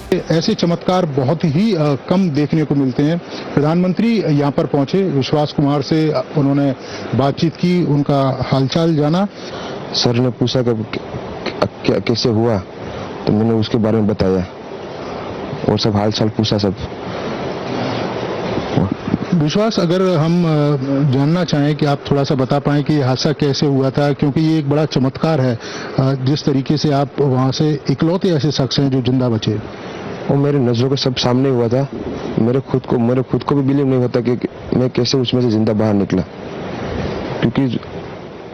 ऐसे चमत्कार बहुत ही कम देखने को मिलते हैं। प्रधानमंत्री यहाँ पर पहुंचे, विश्वास कुमार से उन्होंने बातचीत की, उनका हालचाल जाना। सर ने पूछा कि कैसे हुआ, तो मैंने उसके बारे में बताया और सब हालचाल पूछा सब। विश्वास, अगर हम जानना चाहें कि आप थोड़ा सा बता पाएं कि ये हादसा कैसे हुआ था, क्योंकि ये एक बड़ा चमत्कार है जिस तरीके से आप वहां से इकलौते ऐसे शख्स हैं जो जिंदा बचे। वो मेरे नजरों के सब सामने हुआ था। मेरे खुद को भी बिलीव नहीं होता कि मैं कैसे उसमें से जिंदा बाहर निकला, क्योंकि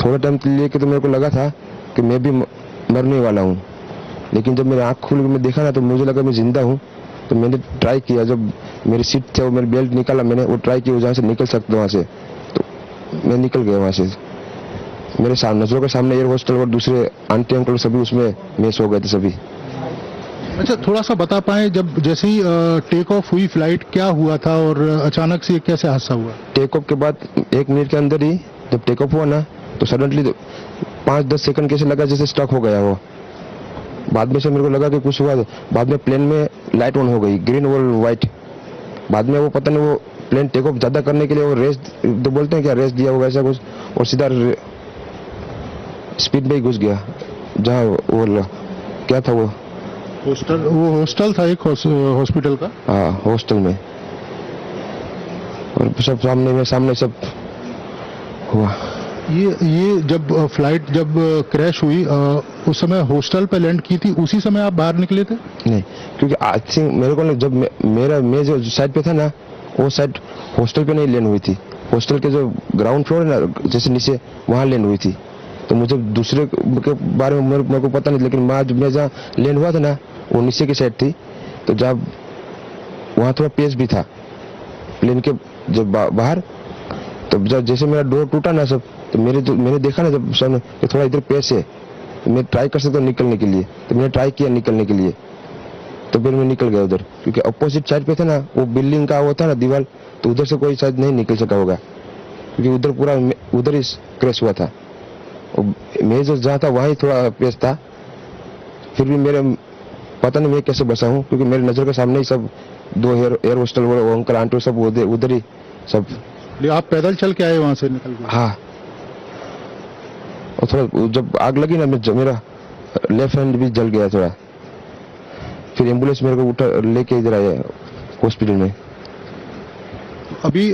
थोड़ा टाइम के लिए तो मेरे को लगा था कि मैं भी मरने वाला हूँ, लेकिन जब मेरी आँख खुल के मैं देखा ना तो मुझे लगा मैं जिंदा हूँ। तो मैंने ट्राई किया, जब मेरी सीट थे वो मेरी बेल्ट निकाला, मैंने वो ट्राई किया जहाँ से निकल सकता वहाँ से, तो मैं निकल गया वहाँ से। मेरे सामने नजरों के सामने एयर होस्टल और दूसरे आंटी अंकल सभी उसमें मिस हो गए थे सभी। अच्छा, थोड़ा सा बता पाएं, जब जैसे ही टेक ऑफ हुई फ्लाइट, क्या हुआ था और अचानक से कैसे हादसा हुआ? टेक ऑफ के बाद 1 मिनट के अंदर ही जब टेक ऑफ हुआ ना तो सडनली 5-10 सेकंड कैसे लगा जैसे स्टक हो गया वो। बाद में से मेरे को लगा कि कुछ हुआ। बाद में प्लेन में लाइट ऑन हो गई, ग्रीन और व्हाइट। बाद में वो पता नहीं वो प्लेन टेक ऑफ ज्यादा करने के लिए वो रेस तो बोलते हैं क्या, रेस दिया होगा ऐसा कुछ, और सीधा स्पीड में ही घुस गया जहाँ वो क्या था वो हॉस्टल था, एक हॉस्पिटल का। हाँ, हॉस्टल में। और सब सामने सब हुआ। ये जब फ्लाइट जब क्रैश हुई, उस समय हॉस्टल पे लैंड की थी, उसी समय आप बाहर निकले थे? नहीं, क्योंकि आई थिंक मेरे को जब मैं जो साइड पे था ना, वो साइड हॉस्टल पे नहीं लैंड हुई थी। हॉस्टल के जो ग्राउंड फ्लोर है ना, जैसे नीचे, वहाँ लैंड हुई थी। तो मुझे दूसरे के बारे में मेरे को पता नहीं, लेकिन मैं जहाँ लैंड हुआ था ना वो नीचे की साइड थी। तो जब वहाँ थोड़ा पेस भी था प्लेन के जब बाहर, तब जब जैसे मेरा डोर टूटा ना सब, तो मैंने देखा ना जब सामने कि थोड़ा इधर पेस है, तो मैं ट्राई कर सकता हूँ निकलने के लिए। तो मैंने ट्राई किया निकलने के लिए, तो फिर मैं निकल गया उधर, क्योंकि अपोजिट साइड पे था ना वो बिल्डिंग का वो था ना दीवार, तो उधर से कोई शायद नहीं निकल सका होगा, क्योंकि उधर पूरा उधर ही क्रैश हुआ था। मैं जो जहाँ था वहीं थोड़ा पेस था। फिर भी मेरे पता नहीं मैं कैसे बचा हूँ, क्योंकि मेरे नजर के सामने ही सब 2 एयर होस्टल वो अंकल आंटी सब उधर ही सब। आप पैदल चल के आए वहां से निकल के? हाँ, और थोड़ा जब आग लगी ना मेरा लेफ्ट हैंड भी जल गया थोड़ा। फिर एम्बुलेंस मेरे को उठा लेके इधर आया हॉस्पिटल में। अभी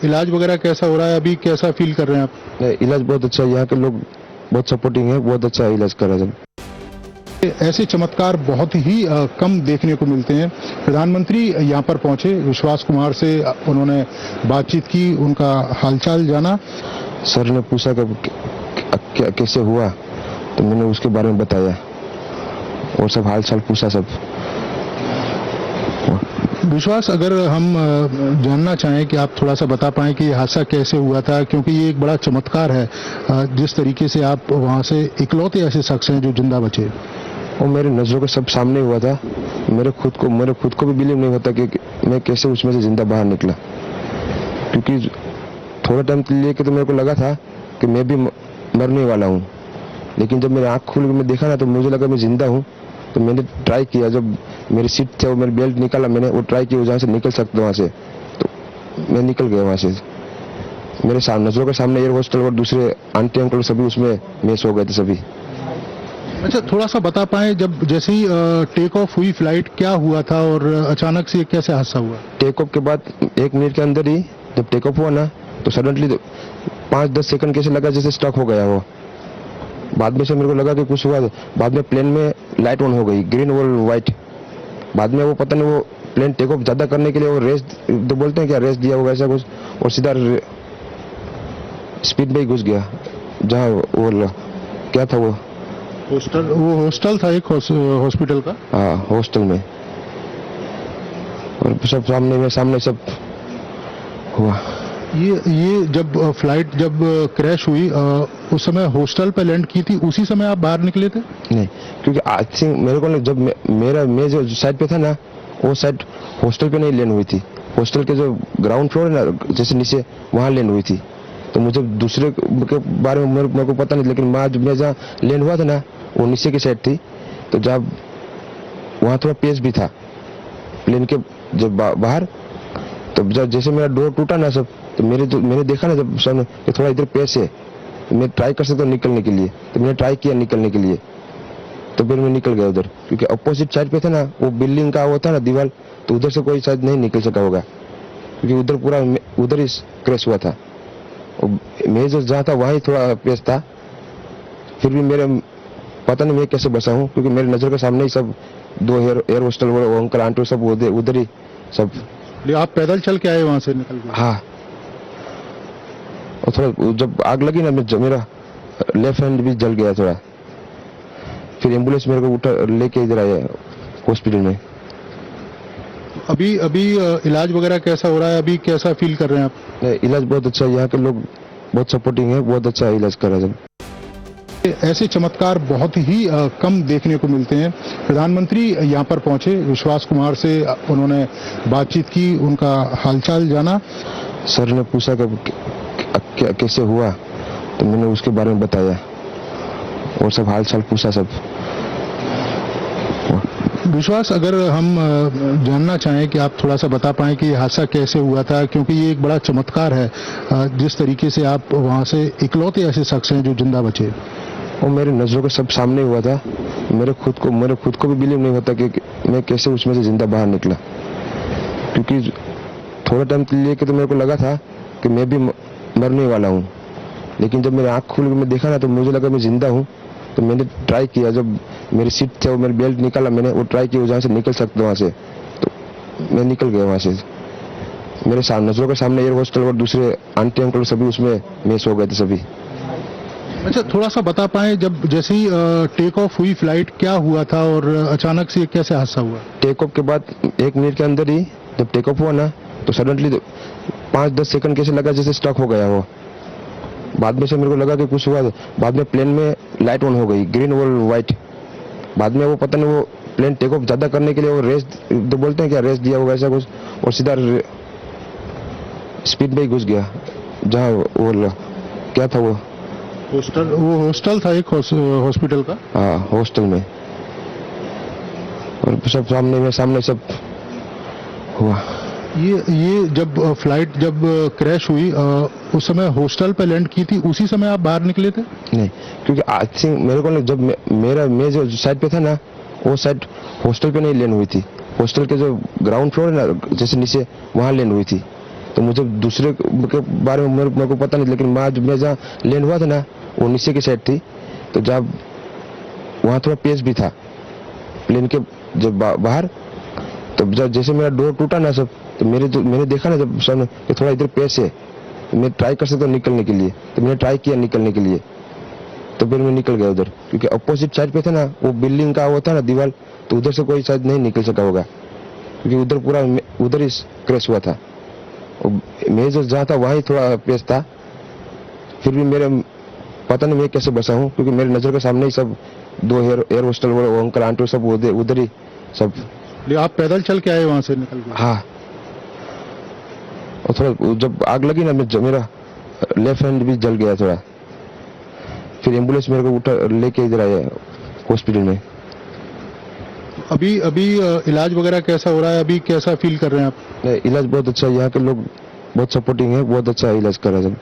इलाज वगैरह कैसा हो रहा है? अभी कैसा फील कर रहे हैं आप? इलाज बहुत अच्छा है, यहाँ के लोग बहुत सपोर्टिंग है, बहुत अच्छा इलाज कर रहे हैं। ऐसे चमत्कार बहुत ही कम देखने को मिलते हैं। प्रधानमंत्री यहाँ पर पहुंचे, विश्वास कुमार से उन्होंने बातचीत की, उनका हालचाल जाना। सर ने पूछा कि कैसे हुआ, तो मैंने उसके बारे में बताया और सब हालचाल पूछा सब। विश्वास, अगर हम जानना चाहें कि आप थोड़ा सा बता पाएं कि ये हादसा कैसे हुआ था, क्योंकि ये एक बड़ा चमत्कार है जिस तरीके से आप वहां से इकलौते ऐसे शख्स हैं जो जिंदा बचे। वो मेरे नजरों के सब सामने हुआ था। मेरे खुद को भी बिलीव नहीं होता कि मैं कैसे उसमें से जिंदा बाहर निकला, क्योंकि थोड़ा टाइम के लिए तो मेरे को लगा था कि मैं भी मरने वाला हूँ, लेकिन जब मेरी आँख खुल के मैं देखा ना तो मुझे लगा मैं जिंदा हूँ। तो मैंने ट्राई किया, जब मेरी सीट थे वो मेरी बेल्ट निकाला, मैंने वो ट्राई किया जहाँ से निकल सकता वहाँ से, तो मैं निकल गया वहाँ से। मेरे नजरों के सामने एयर होस्टल और दूसरे आंटी अंकल सभी उसमें मिस हो गए थे सभी। अच्छा, थोड़ा सा बता पाएं, जब जैसे ही टेक ऑफ हुई फ्लाइट, क्या हुआ था और अचानक से कैसे हादसा हुआ? टेक ऑफ के बाद 1 मिनट के अंदर ही जब टेक ऑफ हुआ ना तो सडनली 5-10 सेकंड कैसे लगा जैसे स्टक हो गया वो। बाद में से मेरे को लगा कि कुछ हुआ। बाद में प्लेन में लाइट ऑन हो गई, ग्रीन और व्हाइट। बाद में वो पता नहीं वो प्लेन टेक ऑफ ज्यादा करने के लिए वो रेस तो बोलते हैं क्या, रेस दिया होगा ऐसा कुछ, और सीधा स्पीड में ही घुस गया जहाँ वो क्या था वो हॉस्टल था, एक हॉस्पिटल का। हाँ, हॉस्टल में। और सब सामने सब हुआ। ये जब फ्लाइट जब क्रैश हुई, उस समय हॉस्टल पे लैंड की थी, उसी समय आप बाहर निकले थे? नहीं, क्योंकि आई थिंक मेरे को जब मैं जो साइड पे था ना वो साइड हॉस्टल पे नहीं लैंड हुई थी। हॉस्टल के जो ग्राउंड फ्लोर है ना, जैसे नीचे, वहाँ लैंड हुई थी। तो मुझे दूसरे के बारे में मेरे को पता नहीं, लेकिन मैं जहाँ लैंड हुआ था ना वो नीचे की साइड थी। तो जब वहाँ थोड़ा पेस भी था प्लेन के जब बाहर, तो जब जैसे मेरा डोर टूटा ना सब, तो मैंने देखा ना जब सामने कि थोड़ा इधर पेस है, तो मैं ट्राई कर सकता हूँ निकलने के लिए, तो मैंने ट्राई किया निकलने के लिए, तो फिर मैं निकल गया उधर, क्योंकि अपोजिट साइड पे था ना वो बिल्डिंग का वो था ना दीवार, तो उधर से कोई शायद नहीं निकल सका होगा, क्योंकि उधर पूरा उधर ही क्रैश हुआ था। मैं जो जहाँ था वहाँ थोड़ा पेस था, फिर भी मेरे पता नहीं मैं कैसे बचा हूँ, क्योंकि मेरे नजर के सामने ही सब दो एयर होस्टल वो अंकल आंटी सब उधर ही सब। आप पैदल चल के आए वहां से निकल के? हाँ, और थोड़ा जब आग लगी ना मेरा लेफ्ट हैंड भी जल गया थोड़ा, फिर एम्बुलेंस मेरे को उठा लेके इधर आया हॉस्पिटल में। अभी अभी इलाज वगैरह कैसा हो रहा है? अभी कैसा फील कर रहे हैं आप? इलाज बहुत अच्छा है, यहाँ के लोग बहुत सपोर्टिंग है, बहुत अच्छा इलाज कर रहे हैं। ऐसे चमत्कार बहुत ही कम देखने को मिलते हैं। प्रधानमंत्री यहाँ पर पहुंचे, विश्वास कुमार से उन्होंने बातचीत की, उनका हालचाल जाना। सर ने पूछा कि कैसे हुआ, तो मैंने उसके बारे में बताया और सब हालचाल पूछा सब। विश्वास, अगर हम जानना चाहें कि आप थोड़ा सा बता पाएं कि ये हादसा कैसे हुआ था, क्योंकि ये एक बड़ा चमत्कार है जिस तरीके से आप वहां से इकलौते ऐसे शख्स हैं जो जिंदा बचे। वो मेरे नजरों के सब सामने हुआ था, मेरे खुद को भी बिलीव नहीं होता कि मैं कैसे उसमें से जिंदा बाहर निकला, क्योंकि थोड़ा टाइम के लिए तो मेरे को लगा था कि मैं भी मरने वाला हूँ, लेकिन जब मेरी आँख खुल के मैं देखा ना तो मुझे लगा मैं जिंदा हूँ। तो मैंने ट्राई किया, जब मेरी सीट थे वो मेरी बेल्ट निकाला, मैंने वो ट्राई किया जहाँ से निकल सकता वहाँ से, तो मैं निकल गया वहाँ से। मेरे नजरों के सामने एयर होस्टल और दूसरे आंटी अंकल सभी उसमें मिस हो गए थे सभी। अच्छा, थोड़ा सा बता पाएं, जब जैसे ही टेक ऑफ हुई फ्लाइट, क्या हुआ था और अचानक से कैसे हादसा हुआ? टेक ऑफ के बाद 1 मिनट के अंदर ही जब टेक ऑफ हुआ ना, तो सडनली 5-10 सेकंड कैसे लगा जैसे स्टक हो गया वो। बाद में से मेरे को लगा कि कुछ हुआ, बाद में प्लेन में लाइट ऑन हो गई, ग्रीन और व्हाइट। बाद में वो पता नहीं वो प्लेन टेक ऑफ ज्यादा करने के लिए वो रेस तो बोलते हैं क्या, रेस दिया होगा ऐसा कुछ, और सीधा स्पीड में ही घुस गया जहाँ वो क्या था वो हॉस्टल था, एक हॉस्पिटल का। हाँ, हॉस्टल में, और सब सामने सब हुआ। ये जब फ्लाइट जब क्रैश हुई, उस समय हॉस्टल पे लैंड की थी, उसी समय आप बाहर निकले थे? नहीं, क्योंकि आई थिंक मेरे को जब मैं जो साइड पे था ना वो साइड हॉस्टल पे नहीं लैंड हुई थी, हॉस्टल के जो ग्राउंड फ्लोर है ना जैसे नीचे वहाँ लैंड हुई थी। तो मुझे दूसरे के बारे में मेरे को पता नहीं, लेकिन मैं जहाँ लैंड हुआ था ना वो नीचे की साइड थी, तो जब वहाँ थोड़ा पेस भी था प्लेन के जब बाहर, तो जब जैसे मेरा डोर टूटा ना सब, तो मैंने देखा ना जब सामने कि थोड़ा इधर पेस है, तो मैं ट्राई कर सकता हूँ निकलने के लिए, तो मैंने ट्राई किया निकलने के लिए, तो फिर मैं निकल गया उधर, क्योंकि अपोजिट साइड पे था ना वो बिल्डिंग का वो था ना दीवार, तो उधर से कोई शायद नहीं निकल सका होगा, क्योंकि उधर पूरा उधर ही क्रैश हुआ था। मैं जो जहाँ था वहाँ थोड़ा पेस था, फिर भी मेरे पता नहीं मैं कैसे बचा हूँ, क्योंकि मेरे नजर के सामने ही सब दो एयर होस्टल वो अंकल आंटी सब उधर ही सब। आप पैदल चल के आए वहां से निकल के? हाँ, और थोड़ा जब आग लगी ना मेरा लेफ्ट हैंड भी जल गया थोड़ा, फिर एम्बुलेंस मेरे को उठा लेके इधर आया हॉस्पिटल में। अभी अभी इलाज वगैरह कैसा हो रहा है? अभी कैसा फील कर रहे हैं आप? इलाज बहुत अच्छा है, यहाँ के लोग बहुत सपोर्टिंग है, बहुत अच्छा इलाज कर रहे हैं।